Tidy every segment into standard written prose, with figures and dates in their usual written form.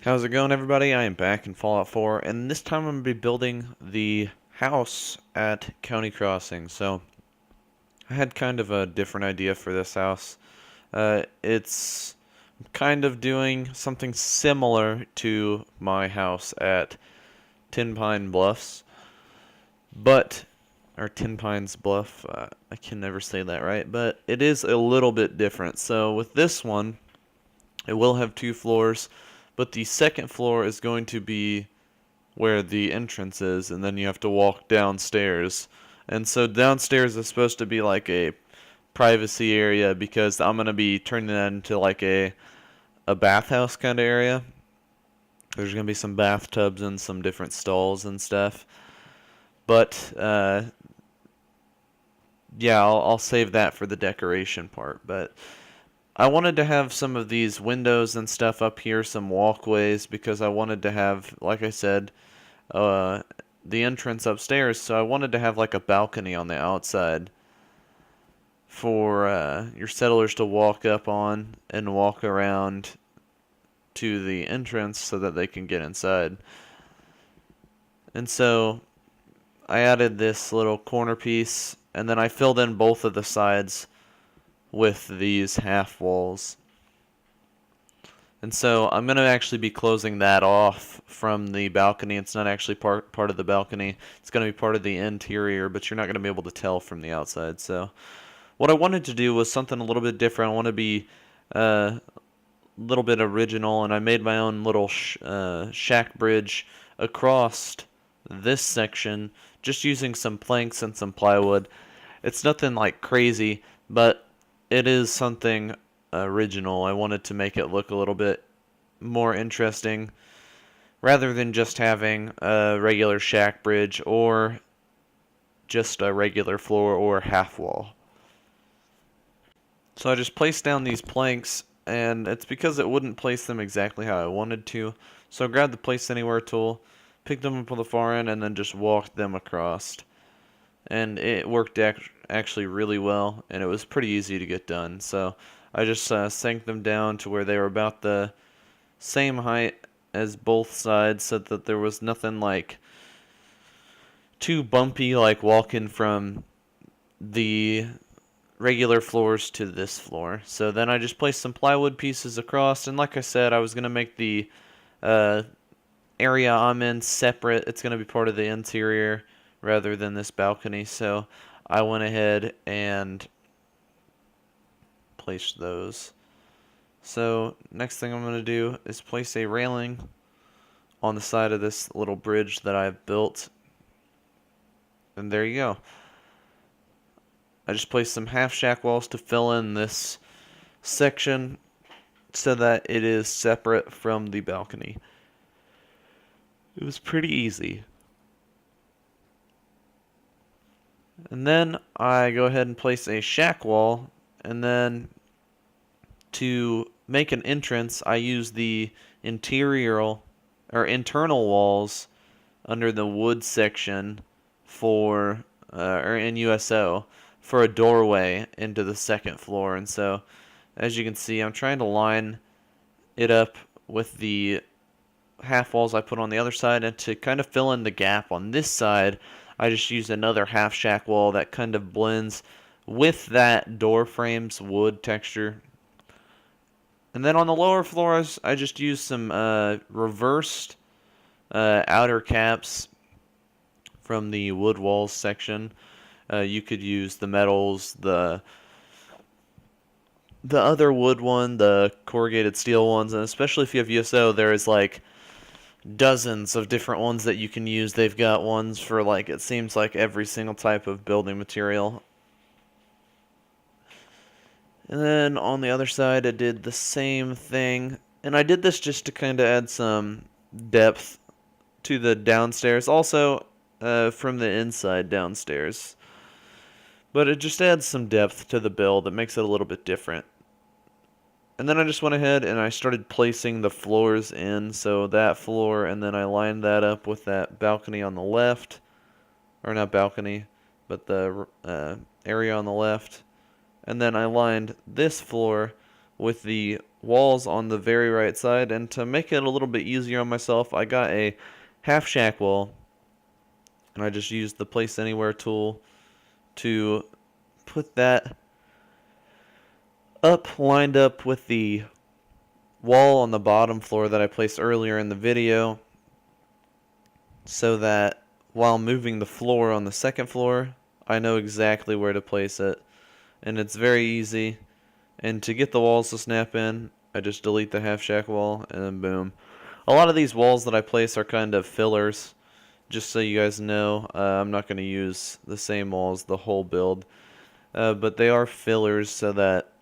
How's it going, everybody? I am back in Fallout 4, and this time I'm going to be building the house at County Crossing. So, I had kind of a different idea for this house. It's kind of doing something similar to my house at Tin Pine Bluffs, but, or Tin Pines Bluff, I can never say that right, but it is a little bit different. So, with this one, it will have two floors, but the second floor is going to be where the entrance is, and then you have to walk downstairs. And so downstairs is supposed to be like a privacy area because I'm gonna be turning that into like a bathhouse kind of area. There's gonna be some bathtubs and some different stalls and stuff. But yeah, I'll save that for the decoration part. But I wanted to have some of these windows and stuff up here, some walkways, because I wanted to have, like I said, uh, the entrance upstairs, so I wanted to have like a balcony on the outside for your settlers to walk up on and walk around to the entrance so that they can get inside. And so I added this little corner piece, and then I filled in both of the sides with these half walls. And so I'm going to actually be closing that off from the balcony. It's not actually part of the balcony. It's going to be part of the interior, but you're not going to be able to tell from the outside. So what I wanted to do was something a little bit different. I want to be a little bit original, and I made my own little shack bridge across this section just using some planks and some plywood. It's nothing like crazy, but it is something original. I wanted to make it look a little bit more interesting rather than just having a regular shack bridge or just a regular floor or half wall. So I just placed down these planks, and it's because it wouldn't place them exactly how I wanted to. So I grabbed the place anywhere tool, picked them up on the far end, and then just walked them across. And it worked actually really well, and it was pretty easy to get done. So I just sank them down to where they were about the same height as both sides, so that there was nothing like too bumpy, like walking from the regular floors to this floor. So then I just placed some plywood pieces across, and like I said, I was going to make the uh, area I'm in separate. It's going to be part of the interior rather than this balcony, so I went ahead and placed those. So next thing I'm going to do is place a railing on the side of this little bridge that I've built, and there you go. I just placed some half shack walls to fill in this section so that it is separate from the balcony. It was pretty easy. And then I go ahead and place a shack wall, and then to make an entrance I use the interior or internal walls under the wood section for or in USO for a doorway into the second floor. And so as you can see, I'm trying to line it up with the half walls I put on the other side, and to kind of fill in the gap on this side I just used another half shack wall that kind of blends with that door frame's wood texture. And then on the lower floors I just used some reversed outer caps from the wood walls section. You could use the metals, the other wood one, the corrugated steel ones, and especially if you have USO, there is like dozens of different ones that you can use. They've got ones for like, it seems like every single type of building material. And then on the other side I did the same thing, and I did this just to kind of add some depth to the downstairs, also from the inside downstairs. But it just adds some depth to the build that makes it a little bit different. And then I just went ahead and I started placing the floors in, so that floor, and then I lined that up with that balcony on the left, or not balcony, but the area on the left. And then I lined this floor with the walls on the very right side, and to make it a little bit easier on myself, I got a half shack wall, and I just used the place anywhere tool to put that up, lined up with the wall on the bottom floor that I placed earlier in the video, so that while moving the floor on the second floor, I know exactly where to place it, and it's very easy. And to get the walls to snap in, I just delete the half shack wall, and then boom. A lot of these walls that I place are kind of fillers, just so you guys know. I'm not going to use the same walls the whole build, but they are fillers so that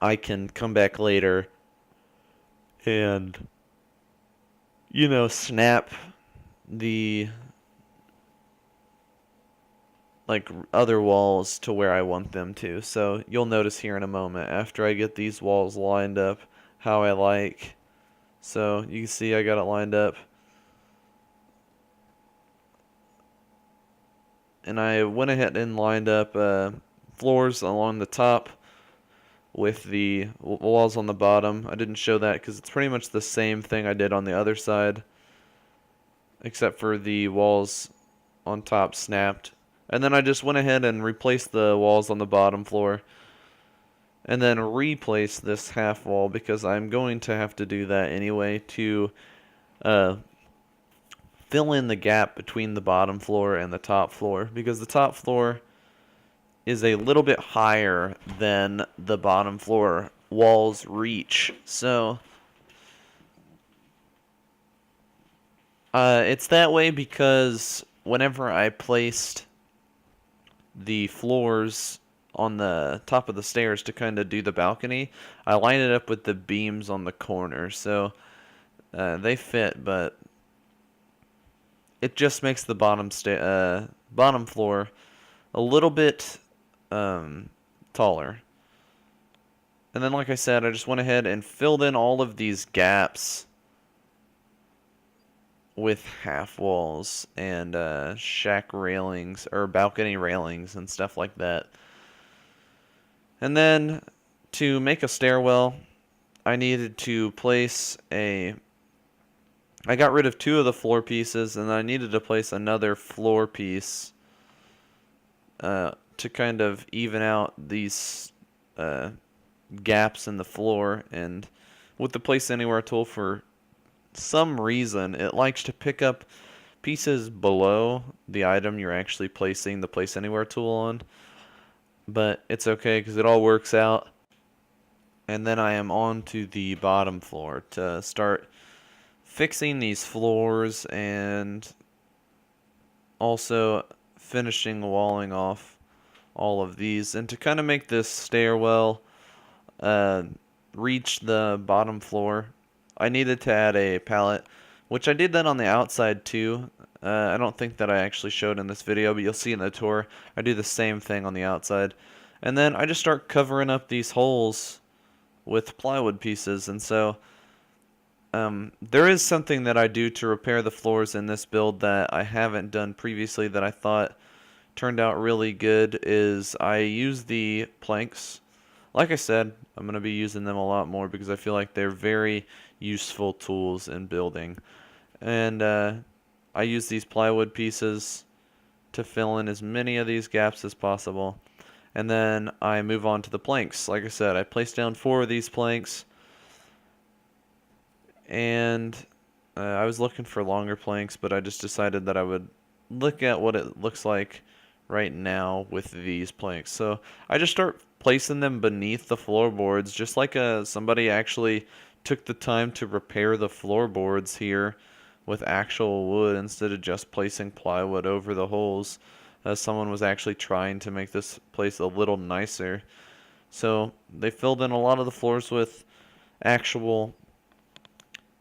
I can come back later and, snap the other walls to where I want them to. So you'll notice here in a moment, after I get these walls lined up how I like. So you can see I got it lined up. And I went ahead and lined up floors along the top with the walls on the bottom. I didn't show that because it's pretty much the same thing I did on the other side, except for the walls on top snapped. And then I just went ahead and replaced the walls on the bottom floor, and then replace this half wall because I'm going to have to do that anyway to fill in the gap between the bottom floor and the top floor, because the top floor is a little bit higher than the bottom floor walls reach. So it's that way because whenever I placed the floors on the top of the stairs to kind of do the balcony, I lined it up with the beams on the corner, so they fit, but it just makes the bottom floor a little bit taller. And then, like I said, I just went ahead and filled in all of these gaps with half walls and shack railings or balcony railings and stuff like that. And then to make a stairwell, I needed to place I got rid of 2 of the floor pieces, and I needed to place another floor piece to kind of even out these gaps in the floor. And with the place anywhere tool, for some reason it likes to pick up pieces below the item you're actually placing the place anywhere tool on, but it's okay because it all works out. And then I am on to the bottom floor to start fixing these floors and also finishing walling off all of these. And to kind of make this stairwell reach the bottom floor, I needed to add a pallet, which I did that on the outside too. I don't think that I actually showed in this video, but you'll see in the tour I do the same thing on the outside. And then I just start covering up these holes with plywood pieces. And so there is something that I do to repair the floors in this build that I haven't done previously that I thought turned out really good. Is I use the planks. Like I said, I'm going to be using them a lot more because I feel like they're very useful tools in building. And I use these plywood pieces to fill in as many of these gaps as possible. And then I move on to the planks. Like I said, I placed down 4 of these planks. And I was looking for longer planks, but I just decided that I would look at what it looks like right now with these planks. So I just start placing them beneath the floorboards, just like somebody actually took the time to repair the floorboards here with actual wood instead of just placing plywood over the holes. Someone was actually trying to make this place a little nicer. So they filled in a lot of the floors with actual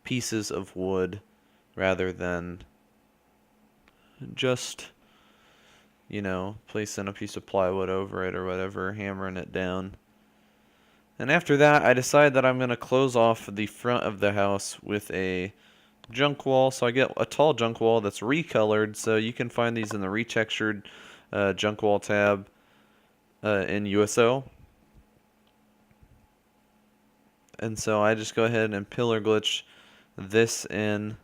pieces of wood rather than just, placing a piece of plywood over it or whatever, hammering it down. And after that, I decide that I'm going to close off the front of the house with a junk wall. So I get a tall junk wall that's recolored, so you can find these in the retextured junk wall tab in USO. And so I just go ahead and pillar glitch this in,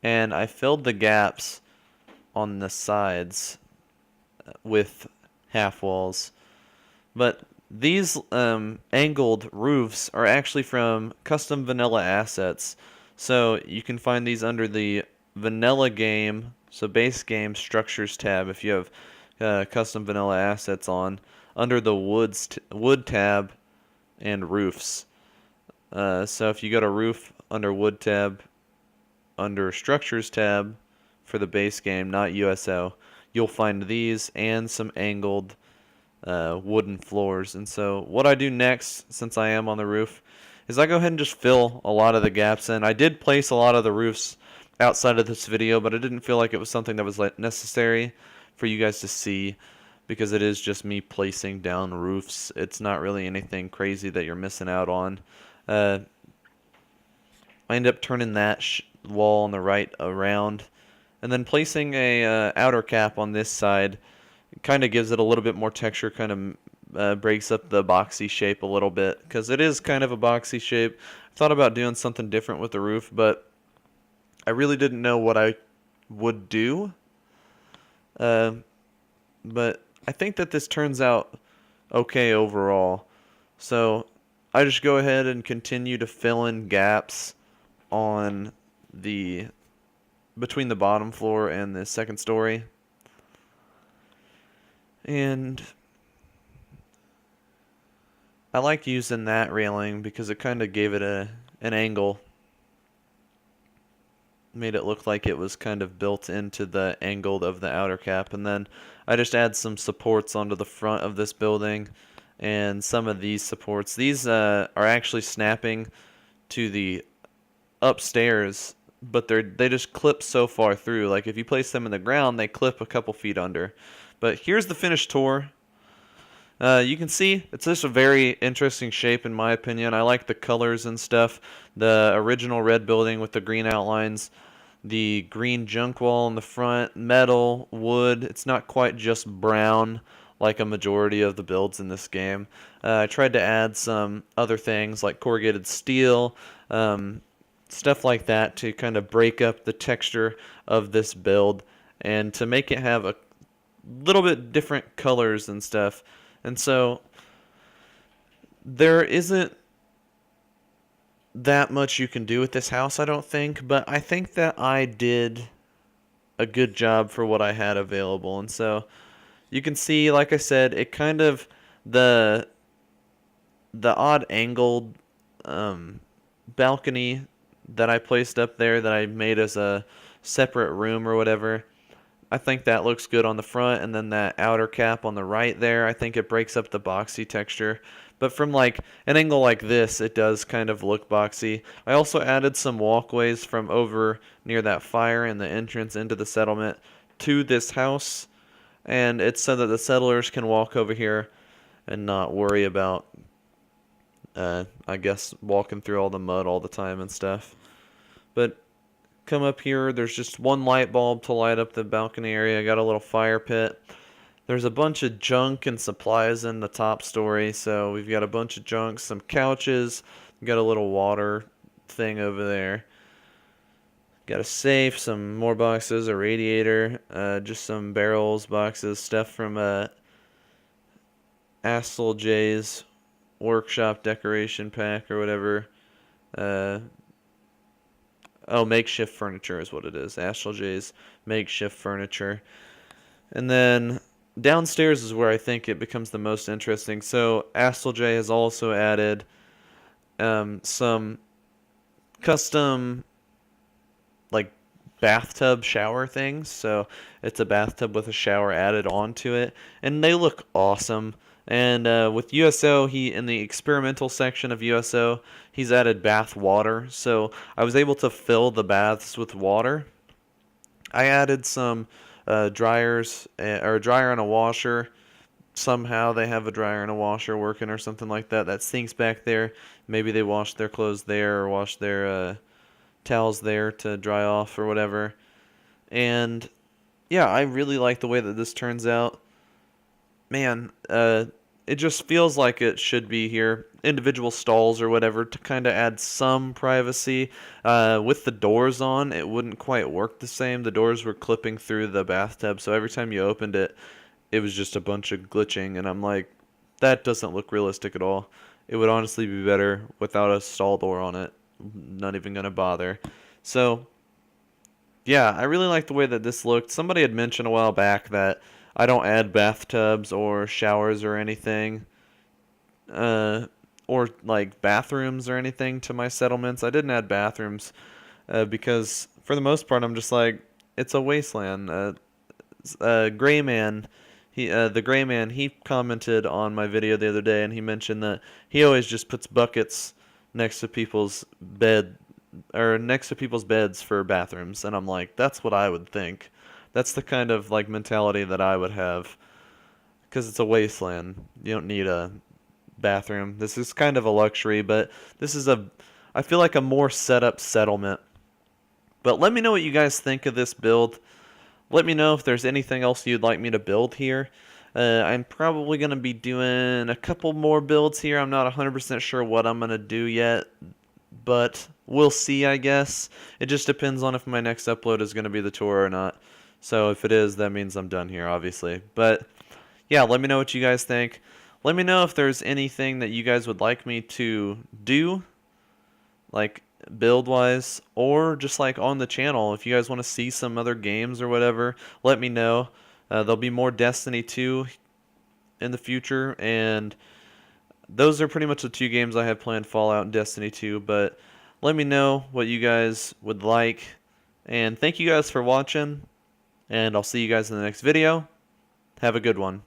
and I filled the gaps on the sides with half walls. But these angled roofs are actually from custom vanilla assets. So you can find these under the vanilla game, so base game structures tab if you have custom vanilla assets on, under the wood tab and roofs. So if you go to roof under wood tab, under structures tab for the base game, not USO, you'll find these and some angled wooden floors. And so what I do next, since I am on the roof, is I go ahead and just fill a lot of the gaps in. I did place a lot of the roofs outside of this video, but I didn't feel like it was something that was necessary for you guys to see, because it is just me placing down roofs. It's not really anything crazy that you're missing out on. I end up turning that wall on the right around, and then placing a outer cap on this side. Kind of gives it a little bit more texture, kind of breaks up the boxy shape a little bit, because it is kind of a boxy shape. I thought about doing something different with the roof, but I really didn't know what I would do. But I think that this turns out okay overall. So I just go ahead and continue to fill in gaps on the between the bottom floor and the second story. And I like using that railing because it kind of gave it an angle. Made it look like it was kind of built into the angle of the outer cap. And then I just add some supports onto the front of this building. And some of these supports, these are actually snapping to the upstairs, but they just clip so far through. Like if you place them in the ground, they clip a couple feet under. But here's the finished tour. You can see it's just a very interesting shape in my opinion. I like the colors and stuff. The original red building with the green outlines, the green junk wall in the front, metal, wood. It's not quite just brown like a majority of the builds in this game. I tried to add some other things like corrugated steel, stuff like that to kind of break up the texture of this build and to make it have a little bit different colors and stuff. And so there isn't that much you can do with this house, I don't think, but I think that I did a good job for what I had available. And so you can see, like I said, it kind of the odd angled balcony that I placed up there that I made as a separate room or whatever. I think that looks good on the front, and then that outer cap on the right there, I think it breaks up the boxy texture. But from like an angle like this, it does kind of look boxy. I also added some walkways from over near that fire and the entrance into the settlement to this house, and it's so that the settlers can walk over here and not worry about, I guess, walking through all the mud all the time and stuff. But come up here, there's just one light bulb to light up the balcony area. Got a little fire pit. There's a bunch of junk and supplies in the top story, so we've got a bunch of junk, some couches, got a little water thing over there. Got a safe, some more boxes, a radiator, just some barrels, boxes, stuff from AstleJ's workshop decoration pack or whatever. Makeshift furniture is what it is. AstleJ's makeshift furniture. And then downstairs is where I think it becomes the most interesting. So AstleJ has also added some custom like bathtub shower things. So it's a bathtub with a shower added onto it, and they look awesome. And with USO, in the experimental section of USO, he's added bath water. So I was able to fill the baths with water. I added some dryers, or a dryer and a washer. Somehow they have a dryer and a washer working or something like that. That sinks back there. Maybe they wash their clothes there or wash their towels there to dry off or whatever. And yeah, I really like the way that this turns out. Man, it just feels like it should be here. Individual stalls or whatever to kind of add some privacy. With the doors on, it wouldn't quite work the same. The doors were clipping through the bathtub, so every time you opened it, it was just a bunch of glitching, and I'm like, that doesn't look realistic at all. It would honestly be better without a stall door on it. Not even gonna bother. So, yeah, I really like the way that this looked. Somebody had mentioned a while back that I don't add bathtubs or showers or anything, uh, or like bathrooms or anything to my settlements. I didn't add bathrooms because for the most part, I'm just like, it's a wasteland. Gray Man, the Gray Man, he commented on my video the other day, and he mentioned that he always just puts buckets next to people's bed or next to people's beds for bathrooms, and I'm like, that's what I would think. That's the kind of like mentality that I would have, because it's a wasteland. You don't need a bathroom. This is kind of a luxury, but this is I feel like a more set up settlement. But let me know what you guys think of this build. Let me know if there's anything else you'd like me to build here. I'm probably going to be doing a couple more builds here. I'm not 100% sure what I'm going to do yet, but we'll see, I guess. It just depends on if my next upload is going to be the tour or not. So if it is, that means I'm done here, obviously. But yeah, let me know what you guys think. Let me know if there's anything that you guys would like me to do, like build wise, or just like on the channel. If you guys want to see some other games or whatever, let me know. There'll be more Destiny 2 in the future, and those are pretty much the two games I have planned, Fallout and Destiny 2. But let me know what you guys would like, and thank you guys for watching, and I'll see you guys in the next video. Have a good one.